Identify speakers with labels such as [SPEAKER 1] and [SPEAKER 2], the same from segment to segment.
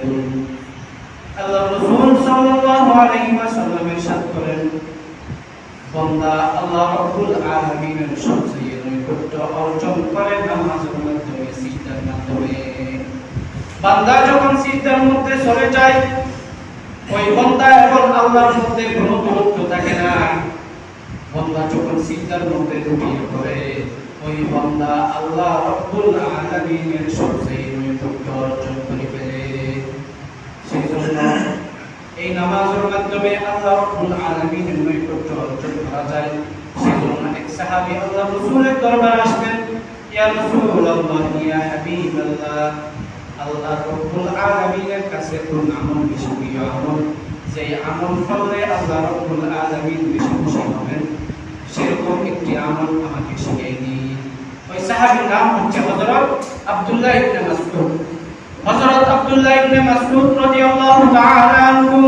[SPEAKER 1] করুন। আল্লাহ রাসূল সাল্লাল্লাহু আলাইহি ওয়াসাল্লাম ইরশাদ করেন, বান্দা আল্লাহ রাব্বুল আলামিনের সবচেয়ে নৈকট্য অর্জন করে নামাজের মাধ্যমে, সিজদার মাধ্যমে। বান্দা যখন সিজদার মধ্যে চলে যায়, ওই বান্দা এবং আল্লাহর মধ্যে কোনো দূরত্ব থাকে না। বান্দা যখন সিজদার মধ্যে ঢুকে পড়ে, ওই বান্দা আল্লাহ রাব্বুল আলামিনের সবচেয়ে নৈকট্য অর্জন করে ফেলে। সেজন্য এই নামাজের মাধ্যমে আল্লাহ রাব্বুল আলামিনের নৈকট্য অর্জন করা যায়। সেজন্য এক সাহাবী আল্লাহ রাসূলের দরবারে আসলেন, ইয়া রাসূলুল্লাহ, ইয়া হাবিবাল্লাহ, আল্লাহ রাব্বুল আলামিনের কাছে কোন আমল বেশি প্রিয় আমল, যে আমল করলে আল্লাহ রাব্বুল আলামিন বেশি খুশি হবেন, সেরকম একটি আমল আমাকে শিখিয়ে দিন। ওই সাহাবীর নাম হচ্ছে হযরত আব্দুল্লাহ ইবনে মাসউদ। হযরত আব্দুল্লাহ ইবনে মাসউদ রাদিয়াল্লাহু তাআলা আনহু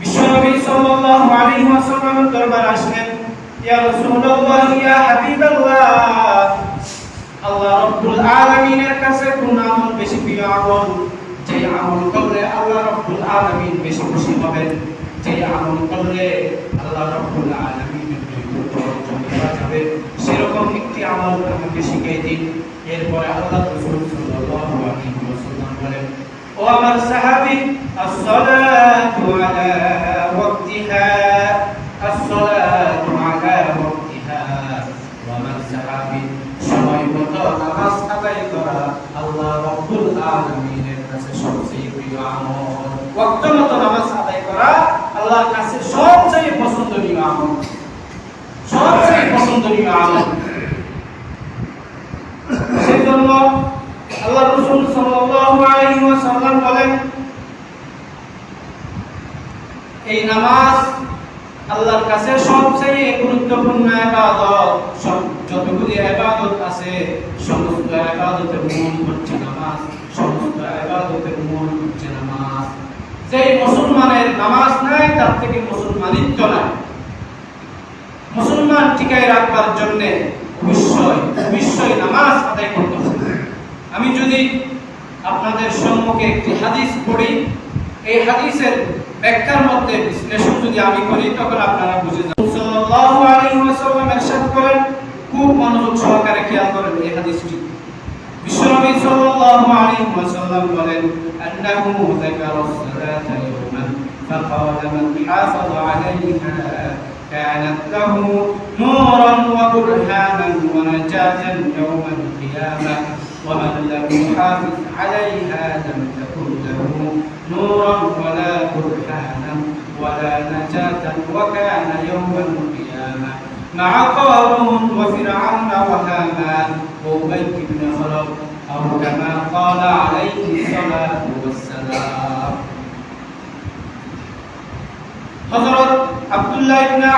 [SPEAKER 1] বিশ্বনবী সাল্লাল্লাহু আলাইহি ওয়াসাল্লামের দরবারে আসলেন, ইয়া রাসূলুল্লাহ, ইয়া হাবিবাল্লাহ, আল্লাহ রাব্বুল আলামিনের কাছে কোন আমল বেশি প্রিয় আমল, যে আমল করলে আল্লাহ রাব্বুল আলামিন বেশি খুশি হবেন, যে আমল করলে আল্লাহ রাব্বুল আলামিনের নৈকট্য অর্জন করা যাবে, সেরকম একটি আমল আমাকে শিখিয়ে দিন। এরপরে আল্লাহ রাসূল সাল্লাল্লাহু আলাইহি ওয়াসাল্লাম বলেন, ও আমার সাহাবী, as-salatu ala waqtiha, as-salatu ala waqtiha। ও আমার সাহাবী, সময় মতো নামাজ আদায় করা আল্লাহ রাব্বুল আলামিনের কাছে সবচেয়ে প্রিয় আমল। ওয়াক্ত মতো নামাজ আদায় করা আল্লাহর কাছে সবচেয়ে পছন্দনীয় আমল, সবচেয়ে পছন্দনীয় আমল। সেজন্য আল্লাহ রাসূল সাল্লাল্লাহু আলাইহি ওয়াসাল্লাম বলেন, এই নামাজ আল্লাহর কাছে সবচেয়ে গুরুত্বপূর্ণ ইবাদত। যতগুলি ইবাদত আছে, সমস্ত ইবাদতের মূল হচ্ছে নামাজ, সমস্ত ইবাদতের মূল হচ্ছে নামাজ। যেই মুসলমানের নামাজ নাই, তার থেকে মুসলমানিত্ব নাই। মুসলমান টিকায় রাখবার জন্য অবশ্যই নামাজ আদায় করতে হবে। আমি যদি আপনাদের সম্মুখে একটি হাদিস পড়ি, এই হাদিসের ব্যাখ্যার মধ্যে বিশ্লেষণ যদি আমি করি, তখন আপনারা বুঝে যাবেন। সাল্লাল্লাহু আলাইহি ওয়াসাল্লাম ইরশাদ করেন, খুব মনোযোগ সহকারে খেয়াল করেন এই হাদিসটি। বিশ্বনবী সাল্লাল্লাহু আলাইহি ওয়াসাল্লাম বলেন, আন্নাহু যাকারা as-সালাতা ইয়াওমান ফাকালা মান হাফাযা আলাইহা কানাত লাহু নূরান ওয়া বুরহানান ওয়া নাজাতান ইয়াওমাল কিয়ামাহ ওয়া মান লাম ইউহাফিজ আলাইহা লাম তাকুন লাহু নূরান ওয়া লা বুরহানান ওয়া লা নাজাতান ওয়া কানা ইয়াওমাল কিয়ামাহ مع قارون وفرعون وهامان وأبي بن خلف أو كما قال عليه الصلاة والسلام। حضرت আব্দুল্লাহ ইবনে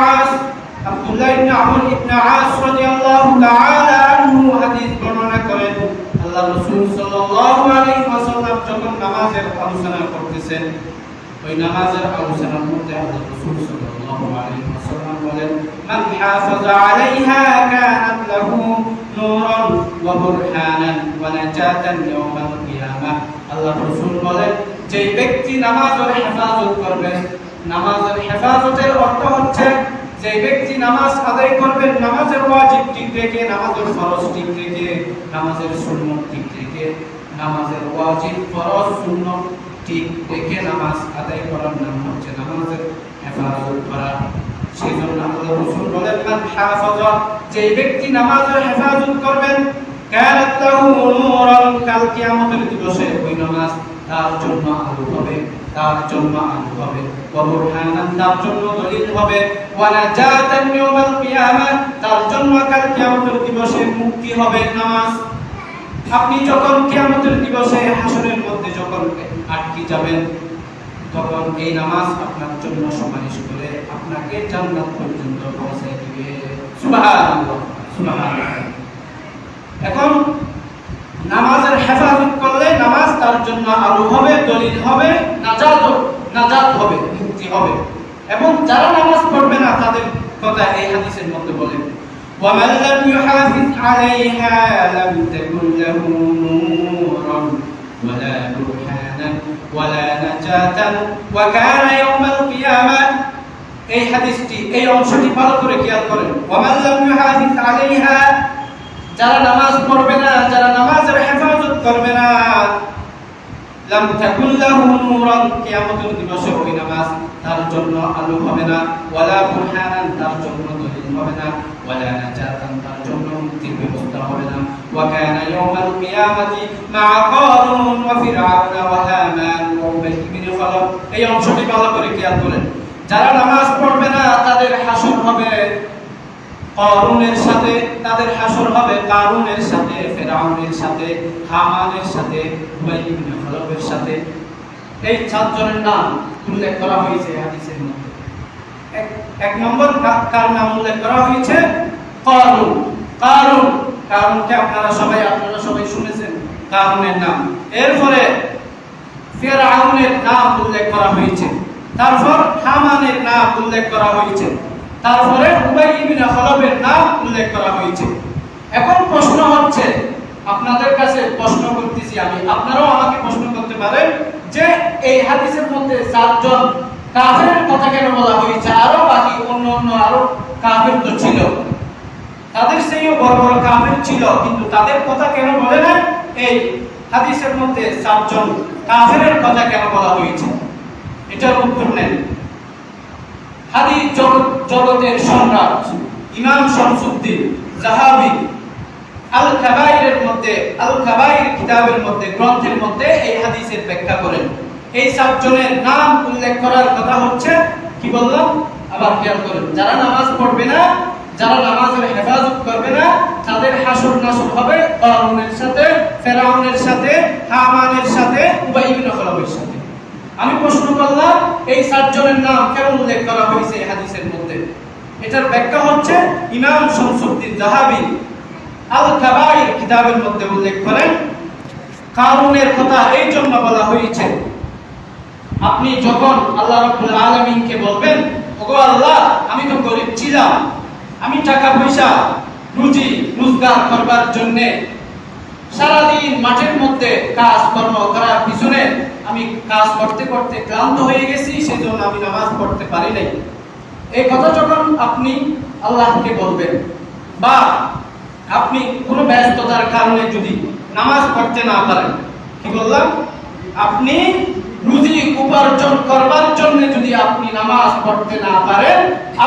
[SPEAKER 1] আমর ইবনে আস রাদিয়াল্লাহু তাআলা আনহু হাদিস বর্ণনা করেন, আল্লাহ রাসূল সাল্লাল্লাহু আলাইহি ওয়াসাল্লাম যখন নামাজের আলোচনা করতেছেন, ওই নামাজের আলোচনার মধ্যে আল্লাহ রাসূল সাল্লাল্লাহু আলাইহি ওয়াসাল্লাম বলেন, মান হাফাযা আলাইহা কানাত লাহু নূরান ওয়া বুরহানান ওয়া নাজাতান ইয়াওমাল কিয়ামাহ। আল্লাহ রাসূল বলেন, যে ব্যক্তি নামাজের হেফাজত করবে, নামাজের হেফাজতের অর্থ হচ্ছে যে ব্যক্তি নামাজ আদায় করবেন, নামাজের ওয়াজিব ঠিক রেখে, নামাজের ফরজ ঠিক রেখে, নামাজের সুন্নাত ঠিক রেখে, নামাজের ওয়াজিব ফরজ সুন্নাত ঠিক রেখে নামাজ আদায় করার নাম হচ্ছে নামাজের হেফাজত করা। সেজন্য আল্লাহ রাসূল বলেন, মান হাফাযা, যে ব্যক্তি নামাজের হেফাজত করবেন, কানাত লাহু নূরান, কাল কিয়ামতের দিবসে ওই নামাজ তার জন্য আলো হবে, তার জন্য আলো হবে, ওয়া বুরহানান, তার জন্য দলিল হবে, ওয়া নাজাতান ইয়াওমাল কিয়ামাহ, তার জন্য কাল কিয়ামতের দিবসে মুক্তি হবে নামাজ। আপনি যখন কিয়ামতের দিবসে হাসরের মধ্যে যখন আটকে যাবেন, তখন এই নামাজ আপনার জন্য সুপারিশ করে আপনাকে জান্নাত পর্যন্ত পৌঁছে দিবে। সুবহানাল্লাহ, সুবহানাল্লাহ। এখন নামাজের হেফাজত করলে নামাজ তার জন্য আলো হবে, দলিল হবে, নাজাত হবে, মুক্তি হবে। এবং যারা নামাজ পড়বে না তাদের কথা এই হাদিসের মধ্যে বলেন, ومن لم يحافظ عليها لم تكن له نورا ولا برهانا ولا نجاة وكان يوم القيامة এই হাদিসটি এই অংশটি ভালো করে খেয়াল করেন ওয়ামান লাম ইউহাদিস আলাইহা যারা নামাজ পড়বে না যারা নামাজের হেফাজত করবে না লাম তাকুন লাহু নূরান কিয়ামতের দিবসে ওই নামাজ তার জন্য আলো হবে না ওয়ালা বুরহানান তার জন্য দলিল হবে না ওয়ালা নাজাতান তার জন্য মুক্তির ব্যবস্থা হবে না ওয়া কানা ইয়াউমাল কিয়ামাতি মা কারুন ওয়া ফিরআউন ওয়া হামান ওয়া উবাই ইবনে খালাফ এই অংশটি ভালো করে খেয়াল করেন যারা নামাজ পড়বে না তাদের হাসর হবে কারুনের সাথে তাদের হাসর হবে কারুনের সাথে ফিরআউনের সাথে হামানের সাথে উবাই ইবনে খালাফের সাথে এই চারজনের নাম উল্লেখ করা হয়েছে হাদিসের মধ্যে এক নম্বর কার নাম উল্লেখ করা হয়েছে কারুন কারুন কারুনকে আপনারা সবাই শুনেছেন কারুনের নাম এরপরে ফিরআউনের নাম উল্লেখ করা হয়েছে তারপর হামানের নাম উল্লেখ করা হয়েছে তারপরে উবাই ইবনে খালাফের নাম উল্লেখ করা হয়েছে এখন প্রশ্ন হচ্ছে আপনাদের কাছে প্রশ্ন করতেছি আমি আপনারাও আমাকে প্রশ্ন করতে পারেন যে এই হাদিসের মধ্যে চারজন কাফেরের কথা কেন বলা হয়েছে আরো বাকি অন্য আরো কাফের তো ছিল তাদের সেইও বড় বড় কাফের ছিল কিন্তু তাদের কথা কেন বলে না এই হাদিসের মধ্যে চারজন কাফেরের কথা কেন বলা হয়েছে এটার উত্তর নেন হাদিস জগতের সম্রাট ইমাম শামসুদ্দিন যাহাবি আল কাবাইর কিতাবের মধ্যে গ্রন্থের মধ্যে এই হাদিসের ব্যাখ্যা করেন এই চারজনের নাম উল্লেখ করার কথা হচ্ছে কি বললাম আবার খেয়াল করেন যারা নামাজ পড়বে না যারা নামাজের হেফাজত করবে না তাদের হাসর নাসর হবে কারুনের সাথে ফিরআউনের সাথে হামানের সাথে উবাই ইবনে খালাফের সাথে আমি প্রশ্ন করলাম এই চারজনের নাম কেন উল্লেখ করা হয়েছে এই হাদিসের মধ্যে এটার ব্যাখ্যা হচ্ছে ইমাম শামসুদ্দিন যাহাবি আল কাবাইর কিতাবের মধ্যে উল্লেখ করেন কারুনের কথা এই জন্য বলা হয়েছে আপনি যখন আল্লাহ রাব্বুল আলামিনকে বলবেন ওগো আল্লাহ আমি তো গরীব ছিলাম আমি টাকা পয়সা রুজি রোজগার করবার জন্য সারা দিন মাঠের মধ্যে কাজকর্ম করার পিছনে আমি কাজ করতে করতে ক্লান্ত হয়ে গেছি সেজন্য আমি নামাজ পড়তে পারি নাই এই কথা যখন আপনি আল্লাহকে বলবেন বা আপনি কোনো ব্যস্ততার কারণে যদি নামাজ পড়তে না পারেন কি বললাম আপনি রুজি উপার্জন করবার জন্য যদি আপনি নামাজ পড়তে না পারেন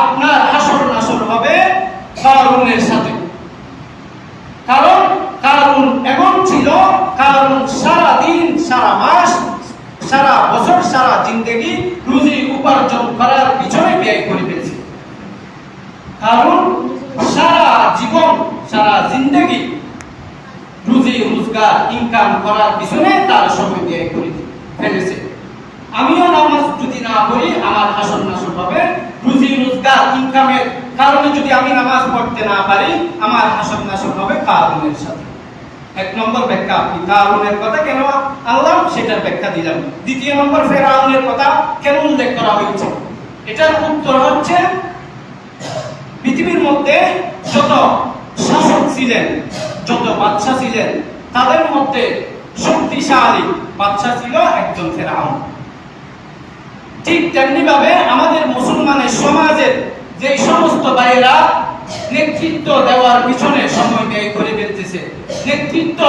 [SPEAKER 1] আপনার হাসর নাসর হবে কারুনের সাথে কারণ কারুন এমন ছিল কারুন সারা দিন সারা মাস সারা বছর সারা জিন্দেগি রুজি উপার্জন করার পিছনে ব্যয় করে ফেলেছে কারণ সারা জীবন সারা জিন্দেগি রুজি রোজগার ইনকাম করার পিছনে তার সময় ব্যয় করে ফেলেছে আমিও নামাজ যদি না পড়ি আমার হাসর নাসর হবে রুজি রোজগার ইনকামের কারণে যদি আমি নামাজ পড়তে না পারি আমার হাসর নাসর হবে কারুনের সাথে এক নম্বর ব্যাখ্যা আপনি কারুনের কথা কেন আনলাম সেটার ব্যাখ্যা দিলাম দ্বিতীয় নম্বর ফিরআউনের কথা কেন উল্লেখ করা হয়েছে এটার উত্তর হচ্ছে পৃথিবীর মধ্যে যত শাসক ছিলেন যত বাদশা ছিলেন তাদের মধ্যে শক্তিশালী বাদশা ছিল একজন ফিরআউন ঠিক তেমনি ভাবে আমাদের মুসলমানের সমাজের যে সমস্ত ভাইরা নেতৃত্ব দেওয়ার পিছনে সময় ব্যয় করে ফেলতেছে নেতৃত্ব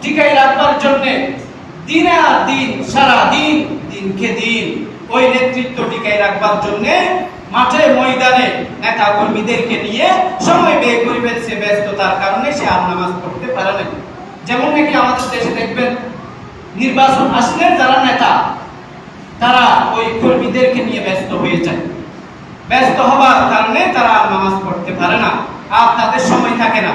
[SPEAKER 1] টিকাই রাখবার জন্য দিন সারা দিনকে দিন ওই নেতৃত্ব টিকাই রাখবার জন্য মাঠে ময়দানে নেতা কর্মীদেরকে নিয়ে সময় ব্যয় করে ফেলছে ব্যস্ততার কারণে সে আর নামাজ পড়তে পারে না যেমন নাকি আমাদের দেশে দেখবেন নির্বাচন আসলে যারা নেতা তারা ওই কর্মীদেরকে নিয়ে ব্যস্ত হয়ে যায় ব্যস্ত হবার কারণে তারা নামাজ পড়তে পারে না আর তাদের সময় থাকে না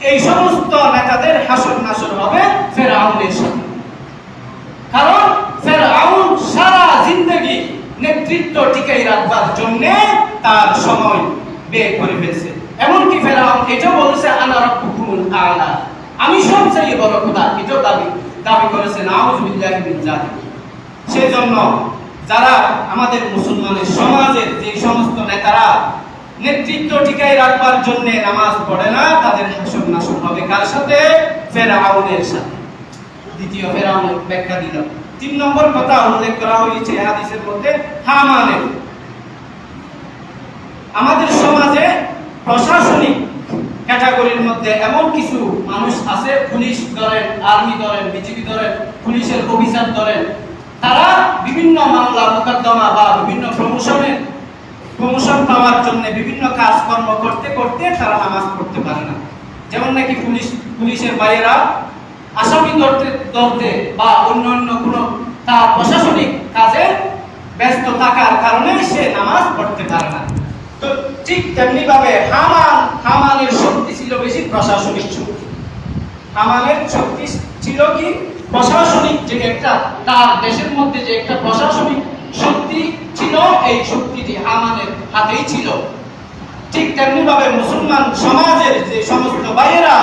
[SPEAKER 1] এই সমস্ত নেতাদের হাসর নাসর হবে ফিরআউনের সাথে কারণ ফিরআউন সারা জিন্দেগি নেতৃত্ব টিকাই রাখবার জন্য তার সময় ব্যয় করে ফেলছে এমনকি ফিরআউন এটা বলেছে আনা রাব্বুকুমুল আলা আমি সবচেয়ে বড় খোদা এটাও দাবি করেছে নাউযুবিল্লাহি মিন যালিক সেজন্য যারা আমাদের মুসলমানের সমাজের যে সমস্ত নেতারা নেতৃত্ব টিকাই রাখবার জন্য নামাজ পড়ে না তাদের হাসর নাসর হবে কার সাথে ফিরআউনের সাথে দ্বিতীয় ফিরআউনের ব্যাখ্যা দিলাম তিন নম্বর কথা উল্লেখ করা হয়েছে হাদিসের মধ্যে হামানের। আমাদের সমাজে প্রশাসনিক ক্যাটাগরির মধ্যে এমন কিছু মানুষ আছে, পুলিশ ধরেন, আর্মি ধরেন, বিজিবি ধরেন, পুলিশের অফিসার ধরেন, তারা বিভিন্ন মামলা মোকদ্দমা বা বিভিন্ন প্রমোশন পাওয়ার জন্য বিভিন্ন কাজকর্ম করতে করতে তারা নামাজ পড়তে পারে না। যেমন নাকি পুলিশের ভাইয়েরা আসামি ধরতে বা অন্য কোনো তার প্রশাসনিক কাজে ব্যস্ত থাকার কারণে সে নামাজ পড়তে পারে না। তো ঠিক তেমনি ভাবে হামানের শক্তি ছিল বেশি প্রশাসনিক শক্তি। হামানের শক্তি ছিল কি প্রশাসনিক, যে একটা তার দেশের মধ্যে যে একটা প্রশাসনিক শক্তি ছিল, এই শক্তিটি হামানের হাতেই ছিল। ঠিক তেমনি ভাবে মুসলমান সমাজের যে সমস্ত ভাইয়েরা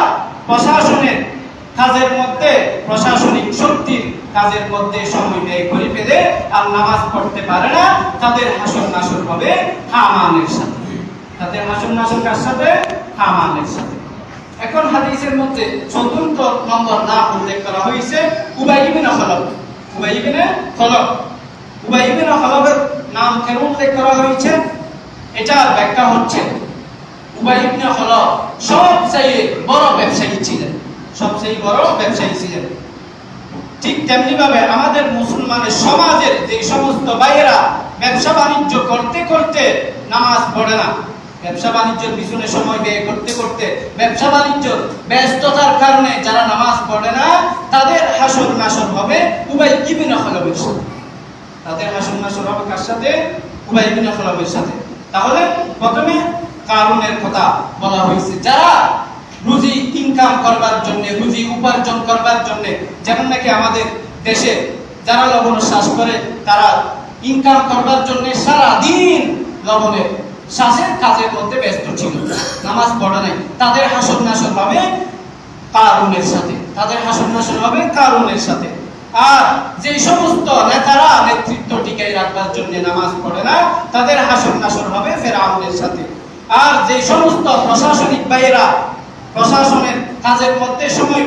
[SPEAKER 1] প্রশাসনের কাজের মধ্যে, প্রশাসনিক শক্তির কাজের মধ্যে সময় ব্যয় করে ফেলে আর নামাজ পড়তে পারে না, তাদের হাসর নাসর হবে হামানের সাথে। তাদের হাসর নাসর কার সাথে? হামানের সাথে। এখন হাদিসের মধ্যে ৪র্থ নম্বর নাম উল্লেখ করা হয়েছে উবাই ইবনে খালদ। উবাই ইবনে খালদ, উবাই ইবনে খালদের নাম কেন উল্লেখ করা হয়েছে? এটার ব্যাখ্যা হচ্ছে উবাই ইবনে খালদ সবচেয়ে বড় ব্যবসায়ী ছিলেন, সবচেয়ে বড় ব্যবসায়ী ছিলেন। ঠিক তেমনি ভাবে আমাদের মুসলমানের সমাজের যে সমস্ত ভাইয়েরা ব্যবসা বাণিজ্য করতে করতে নামাজ পড়ে না, ব্যবসা বাণিজ্যের পিছনে সময় ব্যয় করতে করতে ব্যবসা বাণিজ্য ব্যস্ততার কারণে যারা নামাজ পড়ে না, তাদের হাসর নাসর হবে উবাই ইবনে খালদের সাথে। তাদের হাসর নাসর হবে কার সাথে? উবাই ইবনে খালদের সাথে। তাহলে প্রথমে কারণের কথা বলা হয়েছে, যারা রুজি ইনকাম করবার জন্য, রুজি উপার্জন করবার জন্য, যেমন নাকি আমাদের দেশে যারা লবণ শ্বাস করে, তারা ইনকাম করবার জন্য সারা দিন লবণের শ্বাসের কাজের মধ্যে ব্যস্ত ছিল, নামাজ পড়ে নাই, তাদের হাসর নাসর হবে কারণের সাথে। তাদের হাসর নাসর হবে কারণের সাথে। আর যে সমস্ত নেতারা নেতৃত্ব টিকাই রাখবার জন্য নামাজ পড়ে না, তাদের হাসর নাসর হবে ফেরাউনের সাথে। আর যে সমস্ত প্রশাসনিক ভাইয়েরা প্রশাসনের কাজের মধ্যে সময়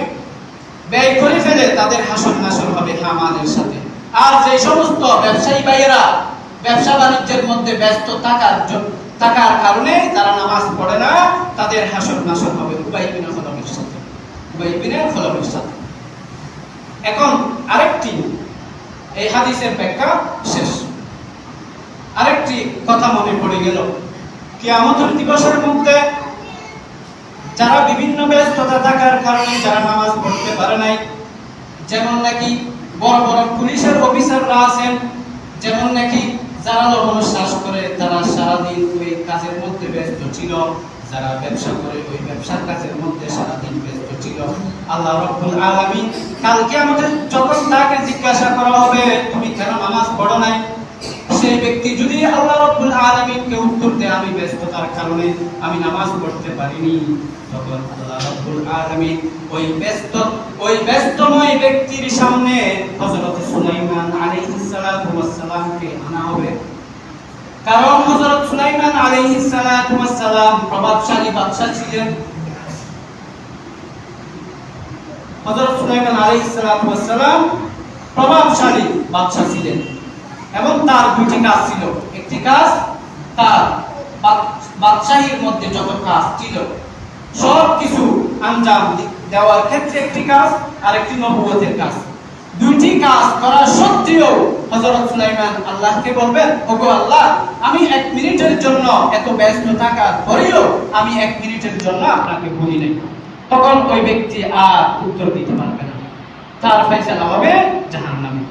[SPEAKER 1] ব্যয় করে ফেলে, তাদের হাসর নাসর হবে হামানের সাথে। আর যে সমস্ত ব্যবসায়ী ভাইয়েরা ব্যবসা বাণিজ্যের মধ্যে ব্যস্ত থাকার কারণে তারা নামাজ পড়ে না, তাদের হাসর নাসর হবে উবাই ইবনে খালদের সাথে, উবাই ইবনে খালদের সাথে। এখন আরেকটি, এই হাদিসের ব্যাখ্যা শেষ, আরেকটি কথা মনে পড়ে গেল। কিয়ামতের দিবসের মধ্যে যারা বিভিন্ন ব্যস্ততা থাকার কারণে যারা নামাজ পড়তে পারে নাই, যেমন নাকি বড় বড় পুলিশের অফিসাররা আছেন, যেমন নাকি যারা লবণ শ্বাস করে তারা সারাদিন ওই কাজের মধ্যে ব্যস্ত ছিল, যারা ব্যবসা করে ওই ব্যবসার কাজের মধ্যে সারাদিন ব্যস্ত ছিল, আল্লাহ রাব্বুল আলামিন কালকে আমাদের যখন তাকে জিজ্ঞাসা করা হবে তুমি কেন নামাজ পড়ো নাই, সেই ব্যক্তি যদি আল্লাহ রাব্বুল আলামিনকে উত্তর দেয় আমি ব্যস্ততার কারণে আমি নামাজ পড়তে পারিনি, তখন আল্লাহ রাব্বুল আলামিন ওই ব্যস্তময় ব্যক্তির সামনে হযরত সুলাইমান আলাইহিস সালাতু ওয়াস সালামকে আনা হবে। কারণ হযরত সুলাইমান আলাইহিস সালাতু ওয়াস সালাম প্রভাবশালী বাদশা ছিলেন। হযরত সুলাইমান আলাইহিস সালাতু ওয়াস সালাম প্রভাবশালী বাদশা ছিলেন এবং তার দুটি কাজ ছিল। একটি কাজ তার বাদশাহীর মধ্যে যত কাজ ছিল সব কিছু আঞ্জাম দেওয়ার ক্ষেত্রে একটি কাজ, আর একটি নবুয়তের কাজ। দুইটি কাজ করা সত্ত্বেও হযরত সুলাইমান আল্লাহকে বলবেন, ওগো আল্লাহ, আমি 1 মিনিটের জন্য এত ব্যস্ত থাকার পরেও আমি 1 মিনিটের জন্য আপনাকে ভুলি নাই। তখন ওই ব্যক্তি আর উত্তর দিতে পারবে না, তার ফয়সালা হবে জাহান্নামে।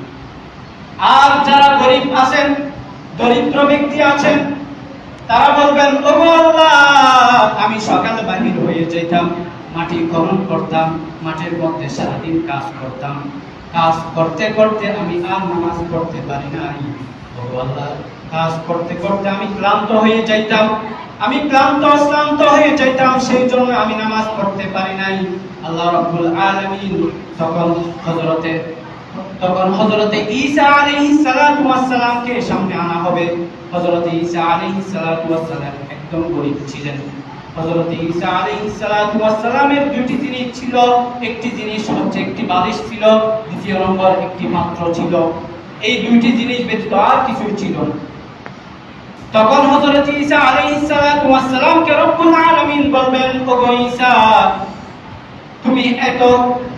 [SPEAKER 1] আর যারা গরিব আছেন, দরিদ্র ব্যক্তি আছেন, তারা বলবেন, ওগো আল্লাহ, আমি সকালে বাহির হয়ে যেতাম, মাটি খনন করতাম, মাঠের মধ্যে সারাদিন কাজ করতাম, কাজ করতে করতে আমি আর নামাজ পড়তে পারি নাই। ওগো আল্লাহ, কাজ করতে করতে আমি ক্লান্ত হয়ে যাইতাম, আমি ক্লান্ত হয়ে যাইতাম, সেই জন্য আমি নামাজ পড়তে পারি নাই। আল্লাহ রাব্বুল আলামিন তখন হযরতে ঈসা আলাইহিস সালাতু ওয়াস সালামকে সামনে আনা হবে। হযরতে ঈসা আলাইহিস সালাতু ওয়াস সালাম একদম গরীব ছিলেন, হযরত ঈসা আলাইহিস সালাতু ওয়াস সালামের দুটি জিনিস ছিল, একটি জিনিস হচ্ছে একটি বালিশ ছিল, দ্বিতীয় নম্বর একটি পাত্র ছিল। এই দুইটি জিনিস ব্যতীত আর কিছুই ছিল না। তখন হযরত ঈসা আলাইহিস সালাতু ওয়াস সালামকে রব্বুল আলামিন বলবেন, ওগো ঈসা, তুমি এত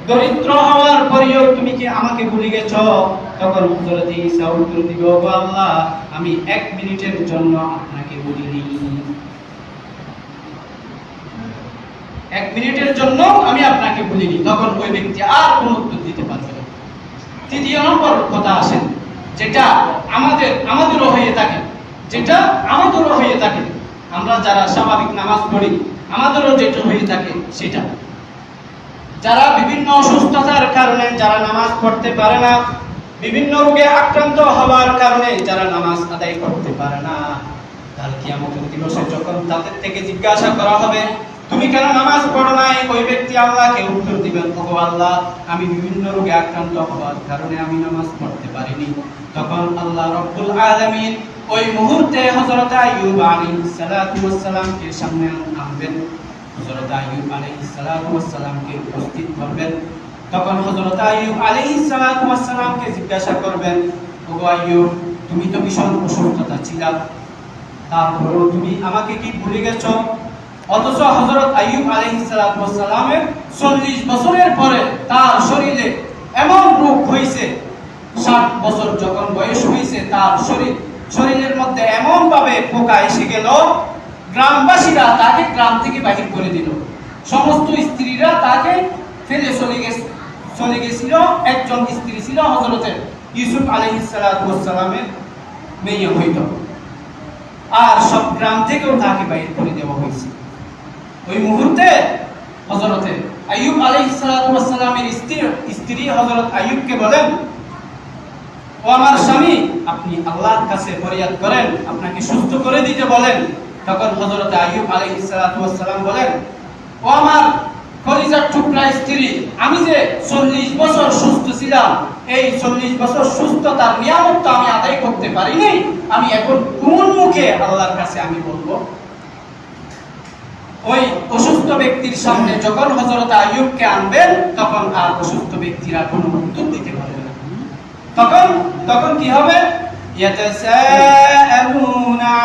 [SPEAKER 1] দরিদ্র হওয়ার পরেও তুমি কি আমাকে ভুলে গেছো? তখন হযরত ঈসা উত্তর দিবে, ওগো আল্লাহ, আমি 1 মিনিটের জন্য আপনাকে ভুলিনি। 1 মিনিটের জন্য আমি আপনাকে ভুলিনি। তখন ওই ব্যক্তি আর কোনো উত্তর দিতে পারবে না। তৃতীয় নম্বর কথা আসেন, যেটা আমাদেরও হয়ে থাকে, আমরা যারা স্বাভাবিক নামাজ পড়ি আমাদেরও যেটা হয়ে থাকে সেটা, যারা বিভিন্ন অসুস্থতার কারণে যারা নামাজ পড়তে পারে না, বিভিন্ন রোগে আক্রান্ত হওয়ার কারণে যারা নামাজ আদায় করতে পারে না, কাল কিয়ামতের দিবসে যখন তাদের থেকে জিজ্ঞাসা করা হবে তুমি কেন নামাজ পড়ো নাই, ওই ব্যক্তি আল্লাহকে উত্তর দিবেন, ওগো আল্লাহ, আমি বিভিন্ন রোগে আক্রান্ত হওয়ার কারণে আমি নামাজ পড়তে পারিনি। তখন আল্লাহ রব্বুল আলামিন ওই মুহূর্তে হযরত আইয়ুব আলাইহিস সালাতু ওয়াস সালামকে সামনে আনবেন, হযরত আইয়ুব আলাইহিস সালাতু ওয়াস সালামকে উপস্থিত করবেন। তখন হযরত আইয়ুব আলাইহিস সালাতু ওয়াস সালামকে জিজ্ঞাসা করবেন, ওগো আইয়ুব, তুমি তো ভীষণ অসুস্থতা ছিলা, তারপরেও তুমি আমাকে কি ভুলে গেছো? অথচ হযরত আইয়ুব আলাইহিস সালাতু ওয়াস সালামের 40 বছরের পরে তার শরীরে এমন রোগ হয়েছে, 60 বছর যখন বয়স হয়েছে তার শরীরের মধ্যে এমন ভাবে পোকা এসে গেল, গ্রামবাসীরা তাকে গ্রাম থেকে বাহির করে দিল, সমস্ত স্ত্রীরা তাকে ফেলে চলে গেছিল। একজন স্ত্রী ছিল হযরত ইউসুফ আলাইহিস সালাতু ওয়াস সালামের মেয়ে হইত, আর সব গ্রাম থেকেও তাকে বাহির করে দেওয়া হয়েছে। ওই মুহূর্তে হযরত আইয়ুব আলাইহিস সালাতু ওয়াস সালামের স্ত্রী হযরত আইয়ুবকে বলেন, ও আমার স্বামী, আপনি আল্লাহর কাছে ফরিয়াদ করেন, আপনাকে সুস্থ করে দিতে বলেন। তখন হযরত আইয়ুব আলাইহিস সালাতু ওয়াস সালাম বলেন, ও আমার কলিজার টুকরা স্ত্রী, আমি যে 40 বছর সুস্থ ছিলাম, এই 40 বছর সুস্থতার নিয়ামত তো আমি আদায় করতে পারিনি, আমি এখন কোন মুখে আল্লাহর কাছে আমি বলবো? ওই অসুস্থ ব্যক্তির সামনে যখন হযরত আইয়ুবকে আনবেন, তখন আর অসুস্থ ব্যক্তিরা কোনো উত্তর দিতে পারবে না। তখন কি হবে? ইয়াতাসাআলুনা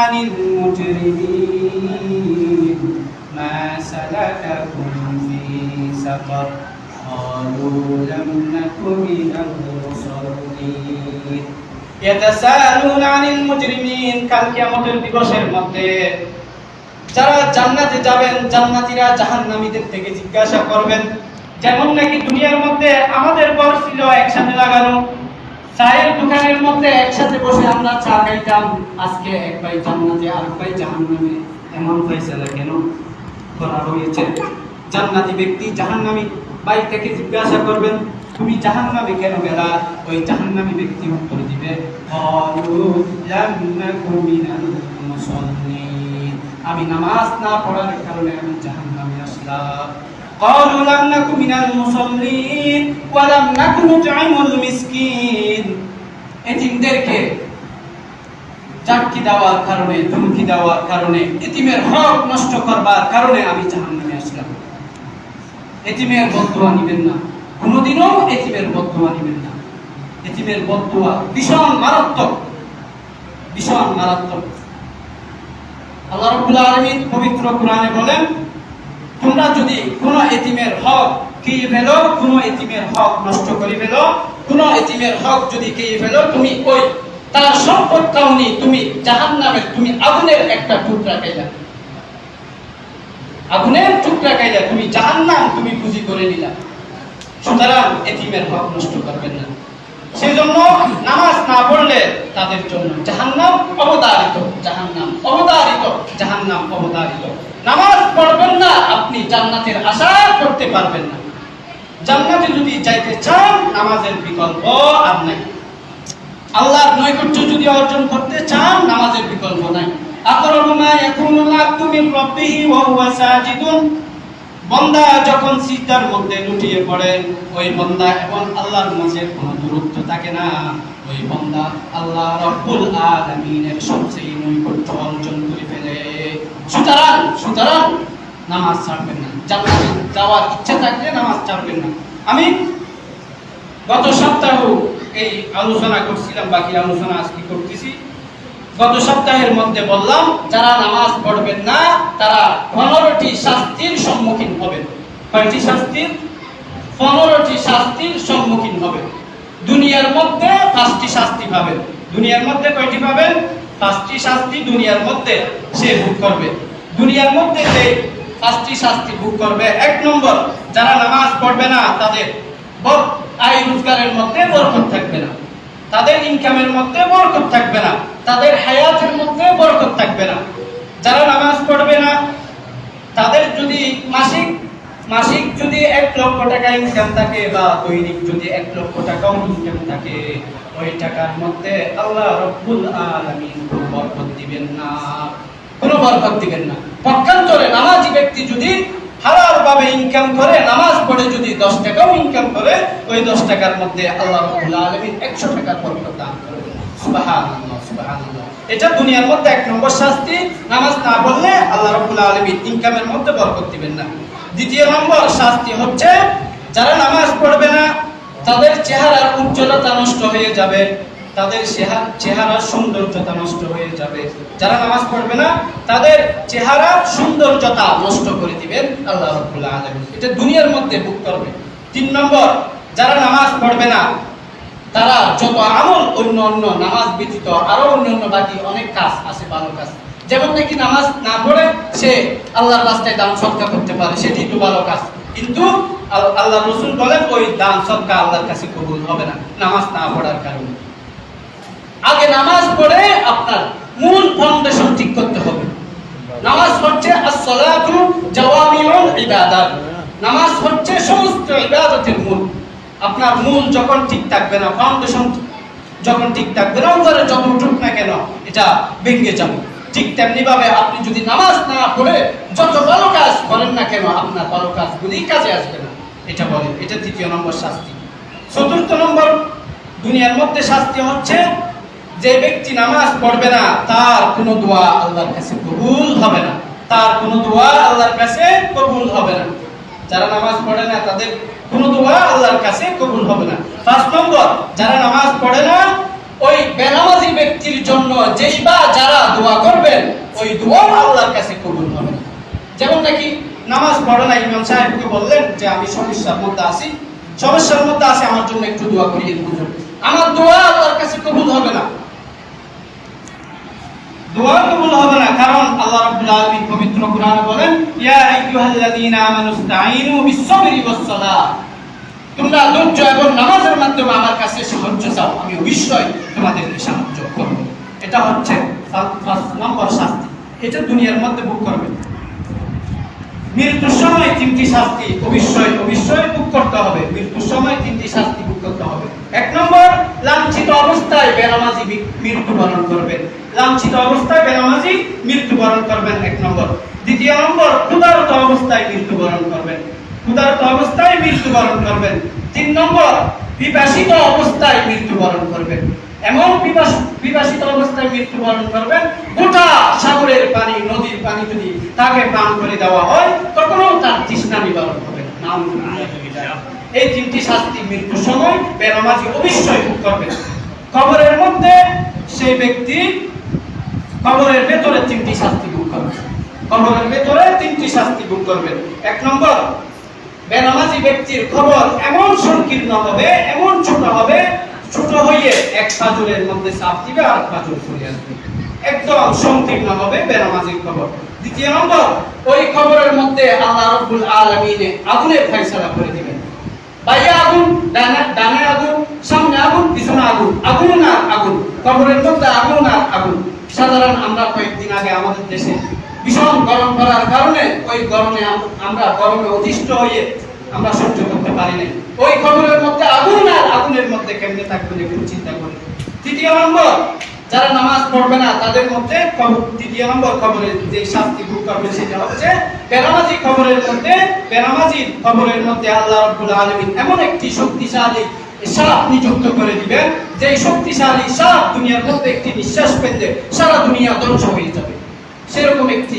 [SPEAKER 1] আনিল মুজরিমিন মা সালাকাকুম ফি সাকার ক্বালু লাম নাকু মিনাল মুসাল্লিন। ইয়াতাসাআলুনা আনিল মুজরিমিন, কাল কিয়ামতের দিবসের মধ্যে যারা জান্নাতে যাবেন, জান্নাতীরা জাহান্নামীদের থেকে জিজ্ঞাসা করবেন, যেমন নাকি দুনিয়ার মধ্যে আমাদের ঘর ছিল একসাথে লাগানো, চায়ের দোকানের মধ্যে একসাথে বসে আমরা চা খাইতাম, আজকে এক ভাই জান্নাতে আর এক ভাই জাহান্নামে, এমন ফয়সালা কেন করা হয়েছে? জান্নাতি ব্যক্তি জাহান্নামী ভাই থেকে জিজ্ঞাসা করবেন, তুমি জাহান্নামে কেন গেলা? ওই জাহান্নামী ব্যক্তি উত্তর দিবে, ক্বালু লাম নাকু মিনাল মুসাল্লিন, আমি নামাজ না পড়ার কারণে আমি জাহান্নামে আসলাম। ক্বালু লাম নাকু মিনাল মুসাল্লিন ওয়া লাম নাকু নুতঈমুল মিসকিন, এতিমদেরকে চাটকি দেওয়ার কারণে, ধমকি দেওয়ার কারণে, এতিমের হক নষ্ট করবার কারণে আমি জাহান্নামে আসলাম। এতিমের বদদুয়া নিবেন না, কোনোদিনও এতিমের বদদুয়া নিবেন না। এতিমের বদদুয়া ভীষণ মারাত্মক, ভীষণ মারাত্মক। আল্লাহ রাব্বুল আলামিন পবিত্র কোরআনে বলেন, তোমরা যদি কোনো এতিমের হক খেয়ে ফেলো, কোনো এতিমের হক নষ্ট করে ফেলো, কোনো এতিমের হক যদি খেয়ে ফেলো, তুমি ওই তার সম্পদ কাউনি, তুমি জাহান্নামের, তুমি আগুনের একটা টুকরা খাইলা, আগুনের টুকরা খাইলা, তুমি জাহান্নাম তুমি পুঁজি করে নিলা। সুতরাং এতিমের হক নষ্ট করবেন না। সেজন্য নামাজ না পড়লে তাদের জন্য জাহান্নাম অবধারিত, জাহান্নাম অবধারিত, জাহান্নাম অবধারিত। নামাজ পড়বেন না, আপনি জান্নাতের আশা করতে পারবেন না। জান্নাতে যদি যাইতে চান, নামাজের বিকল্প আর নাই। আল্লাহর নৈকট্য যদি অর্জন করতে চান, নামাজের বিকল্প নাই। আকরাবু মা ইয়াকুনুল আবদু মিন রাব্বিহি ওয়া হুয়া সাজিদুন, বান্দা যখন সিজদার মধ্যে লুটিয়ে পড়ে, ওই বান্দা এবং আল্লাহর মাঝে কোনো দূরত্ব থাকে না, ওই বান্দা আল্লাহ রাব্বুল আলামিনের সবচেয়ে নৈকট্য অর্জন করে ফেলে। সুতরাং নামাজ ছাড়বেন না। জান্নাতে যাওয়ার ইচ্ছা থাকলে নামাজ ছাড়বেন না। আমি গত সপ্তাহ এই আলোচনা করছিলাম, বাকি আলোচনা আজকে করতেছি। গত সপ্তাহের মধ্যে বললাম যারা নামাজ পড়বেন না তারা 15টি শাস্তির সম্মুখীন হবেন। কয়টি শাস্তির? 15টি শাস্তির সম্মুখীন হবেন। দুনিয়ার মধ্যে 5টি শাস্তি পাবেন। দুনিয়ার মধ্যে কয়টি পাবেন? 5টি শাস্তি দুনিয়ার মধ্যে সে ভোগ করবে। দুনিয়ার মধ্যে যে 5টি শাস্তি ভোগ করবে, 1 নম্বর, যারা নামাজ পড়বে না তাদের আয় রোজগারের মধ্যে বরকত থাকবে না, তাদের ইনকামের মধ্যে বরকত থাকবে না, তাদের হায়াতের মধ্যে বরকত থাকবে না। যারা নামাজ পড়বে না তাদের যদি মাসিক যদি 1 লক্ষ টাকা ইনকাম থাকে বা দৈনিক যদি 1 লক্ষ টাকাও ইনকাম থাকে, ওই টাকার মধ্যে আল্লাহ রাব্বুল আলামিন কোনো বরকত দিবেন না, কোনো বরকত দিবেন না। পক্ষান্তরে নামাজি ব্যক্তি যদি হালাল ভাবে ইনকাম করে, নামাজ পড়ে যদি 10 টাকাও ইনকাম করে, ওই 10 টাকার মধ্যে আল্লাহ রাব্বুল আলামিন 100 টাকার বরকত দান করবেন। সুবহানাল্লাহ, সুবহানাল্লাহ। এটা দুনিয়ার মধ্যে 1 নম্বর শাস্তি। নামাজ না পড়লে আল্লাহ রাব্বুল আলামিন ইনকামের মধ্যে বরকত দিবেন না। দ্বিতীয় নম্বর শাস্তি হচ্ছে যারা নামাজ পড়বে না তাদের চেহারার উজ্জ্বলতা নষ্ট হয়ে যাবে, তাদের চেহারার সৌন্দর্যতা নষ্ট হয়ে যাবে। যারা নামাজ পড়বে না তাদের চেহারার সৌন্দর্যতা নষ্ট করে দিবেন আল্লাহ রাব্বুল আলামিন। এটা দুনিয়ার মধ্যে ভোগ করবে। 3 নম্বর, যারা নামাজ পড়বে না তারা যত আমল অন্য নামাজ ব্যতীত আরো অন্য বাকি অনেক কাজ আছে, ভালো কাজ, যেমন নাকি নামাজ না পড়ে সে আল্লাহর রাস্তায় দান সদকা করতে পারে, সেটি তো ভালো কাজ, কিন্তু আল্লাহ রাসূল বলেন ওই দান সদকা আল্লাহর কাছে কবুল হবে না নামাজ না পড়ার কারণে। আগে নামাজ পড়ে আপনার মূল ফাউন্ডেশন ঠিক করতে হবে। নামাজ হচ্ছে as-সালাতু জাওয়ামিউল ইবাদাত, নামাজ হচ্ছে সমস্ত ইবাদতের মূল। আপনার মূল যখন ঠিক থাকবে না, ফাউন্ডেশন যখন ঠিক থাকবে না, উপরে যত উঠুক না কেন এটা ভেঙে যাবে। ঠিক তেমনি ভাবে আপনি যদি নামাজ না পড়ে যত ভালো কাজ করেন না কেন, আপনার ভালো কাজগুলি কাজে আসবে না। এটা বলে, এটা 3য় নম্বর শাস্তি। 4র্থ নম্বর দুনিয়ার মধ্যে শাস্তি হচ্ছে যে ব্যক্তি নামাজ পড়বে না তার কোনো দোয়া আল্লাহর কাছে কবুল হবে না, তার কোনো দোয়া আল্লাহর কাছে কবুল হবে না। যারা নামাজ পড়ে না তাদের কোনো দোয়া আল্লাহর কাছে কবুল হবে না। 5 নম্বর, যারা নামাজ পড়ে না ওই বেনামাজি ব্যক্তির জন্য যেই বা যারা দোয়া করবেন ওই দোয়া আল্লাহর কাছে কবুল হবে না। যেমন নাকি নামাজ পড়ে না, ইমাম সাহেবকে বললেন যে আমি সমস্যার মধ্যে আছি, আমার জন্য একটু দোয়া করিয়ে দিন, আমার দোয়া আল্লাহর কাছে কবুল হবে না, দোয়া কবুল হবে না। কারণ আল্লাহ রাব্বুল আলামিন পবিত্র কোরআনে বলেন, ইয়া আইয়ুহাল্লাযীনা আমানুস্তাঈনু বিস-সাবরি ওয়াস-সালাহ, তোমরা ধৈর্য এবং নামাজের মাধ্যমে আমার কাছে সাহায্য চাও, আমি অবশ্যই তোমাদেরকে সাহায্য করব। এটা হচ্ছে 5 নম্বর শাস্তি। এটা দুনিয়ার মধ্যে ভোগ করবে। মৃত্যুর সময় 3টি শাস্তি অবশ্যই ভোগ করতে হবে। মৃত্যুর সময় 3টি শাস্তি ভোগ করতে হবে। 1 নম্বর, লাঞ্ছিত অবস্থায় বেনামাজি মৃত্যুবরণ করবেন। লাঞ্ছিত অবস্থায় বেনামাজি মৃত্যুবরণ করবেন 1 নম্বর। 2য় নম্বর, ক্ষুধার্ত অবস্থায় মৃত্যুবরণ করবেন। 3 নম্বর, পিপাসিত অবস্থায় মৃত্যুবরণ করবেন। এমন পিপাসিত অবস্থায় মৃত্যুবরণ করবেন, গোটা সাগরের পানি, নদীর পানি যদি তাকে পান করে দেওয়া হয় তখনও তার তৃষ্ণা নিবারণ হবে না। এই 3টি শাস্তি মৃত্যুর সময় বেনামাজি অবশ্যই ভোগ করবে। কবরের মধ্যে সেই ব্যক্তি কবরের ভেতরে 3টি শাস্তি ভোগ করবে। কবরের ভেতরে 3টি শাস্তি ভোগ করবেন। 1 নম্বর, বেনামাজি ব্যক্তির কবর এমন সংকীর্ণ হবে, এমন ছোট হবে, ছোট হয়ে 1 পাঁজরের মধ্যে চাপ দিবে আর 1 পাঁজর চলে আসবে, একদম সংকীর্ণ হবে বেনামাজির কবর। 2য় নম্বর, ওই কবরের মধ্যে আল্লাহ রাব্বুল আলামিন আগুনের ফয়সালা করে দিবেন। বাইরে আগুন, ডানে আগুন, সামনে আগুন, পিছনে আগুন, আগুন আর আগুন, কবরের মধ্যে আগুন আর আগুন। সাধারণ আমরা কয়েকদিন আগে আমাদের দেশে ভীষণ গরম পড়ার কারণে ওই গরমে আমরা গরমে অতিষ্ঠ হয়ে আমরা সহ্য করতে পারি না। ওই কবরের মধ্যে আগুন আর আগুনের মধ্যে কেমনে থাকবেন একটু চিন্তা করুন। 3য় নম্বর, যারা নামাজ পড়বে না তাদের মধ্যে 3য় নম্বর কবরে যে শাস্তি ভোগ করবে সেটা হচ্ছে বেনামাজি কবরের মধ্যে আল্লাহ রাব্বুল আলামিন এমন একটি শক্তিশালী সাপ নিযুক্ত করে দিবেন, যে শক্তিশালী সাপ দুনিয়ার মধ্যে একটি নিঃশ্বাস পেলে সারা দুনিয়া ধ্বংস হয়ে যাবে। সেরকম একটি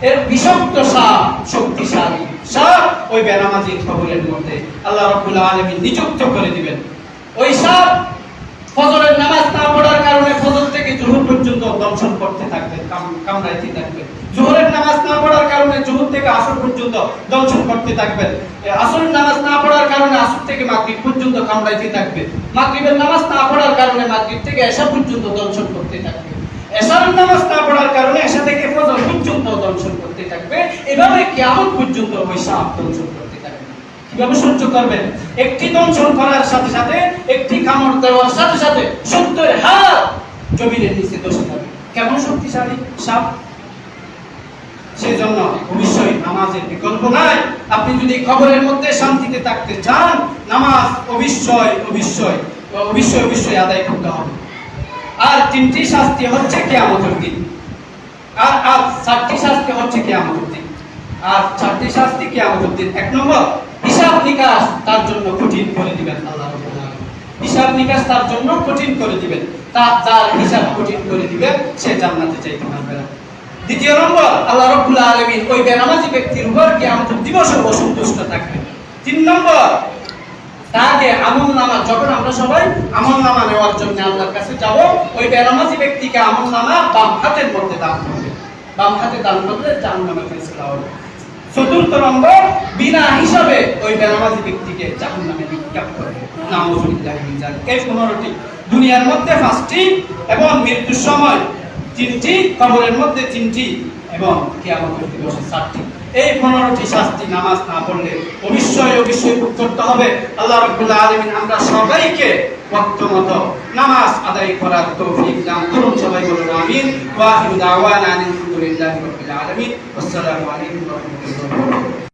[SPEAKER 1] এর বিষাক্ত সাপ, শক্তিশালী সাপ ওই বেনামাজির কবরের মধ্যে আল্লাহ রাব্বুল আলামিন নিযুক্ত করে দিবেন। ওই সাপ ফজরের নামাজ না পড়ার কারণে ফজর থেকে জোহর পর্যন্ত দংশন করতে থাকবে, কামড়াইতে থাকবে। জোহরের নামাজ না পড়ার কারণে জোহর থেকে আসর পর্যন্ত দংশন করতে থাকবে। আসরের নামাজ না পড়ার কারণে আসর থেকে মাগরিব পর্যন্ত কামড়াইতে থাকবে। মাগরিবের নামাজ না পড়ার কারণে মাগরিব থেকে এশা পর্যন্ত দংশন করতে থাকবে। এশার নামাজ না পড়ার কারণে এশা থেকে ফজর পর্যন্ত দংশন করতে থাকবে। এভাবে কিয়ামত পর্যন্ত ওই সাপ দংশন করতে থাকবে। কিভাবে সহ্য করবেন? একটি দংশন করার সাথে সাথে, একটি কামড় দেওয়ার সাথে সাথে 70 হাত জমিনের নিচে ধসে যাবে। কেমন শক্তিশালী সাপ! সেজন্য অবশ্যই নামাজের বিকল্প নাই। আপনি যদি কবরের মধ্যে শান্তিতে থাকতে চান, নামাজ অবশ্যই অবশ্যই অবশ্যই অবশ্যই আদায় করতে হবে। আর 3টি শাস্তি হচ্ছে কিয়ামতের দিন, আর 4টি শাস্তি হচ্ছে কিয়ামতের দিন, আর 4টি শাস্তি কিয়ামতের দিন। 1 নম্বর, হিসাব নিকাশ তার জন্য কঠিন করে দিবেন আল্লাহ রাব্বুল আলামিন। হিসাব নিকাশ তার জন্য কঠিন করে দিবেন। যার হিসাব কঠিন করে দিবেন সে জান্নাতে যাইতে পারবে না। 2 নম্বর, আল্লাহ রাব্বুল আলামিন ওই বেনামাজি ব্যক্তির উপর কিয়ামতের দিবসে অসন্তুষ্ট থাকবেন। 3 নম্বর, তাকে আমলনামা, যখন আমরা সবাই আমলনামা নেওয়ার জন্য আল্লাহর কাছে যাব, ওই বেনামাজি ব্যক্তিকে আমলনামা বাম হাতের মধ্যে দান করবে। বাম হাতে দান করলে জাহান্নামে ফেরেশতা হবে। 4 নম্বর, বিনা হিসাবে ওই বেনামাজি ব্যক্তিকে জাহান্নামে নিক্ষেপ করবে। নাউযুবিল্লাহি মিন যালিক। এই 15টি, দুনিয়ার মধ্যে 5টি এবং মৃত্যুর সময় 3টি, কবরের মধ্যে 3টি এবং কিয়ামতের দিবসে 4টি। এই 15টি শাস্তি নামাজ না পড়লে অবশ্যই অবশ্যই ভোগ করতে হবে। আল্লাহ রাব্বুল আলামিন আমরা সবাইকে ওয়াক্ত মতো নামাজ আদায় করার তৌফিক দান করুন। সবাই বলুন আমিন। ওয়া আখিরু দাওয়ানা আলহামদুলিল্লাহি রাব্বিল আলামিন। আসসালামু আলাইকুম ওয়া রাহমাতুল্লাহি ওয়া বারাকাতুহু।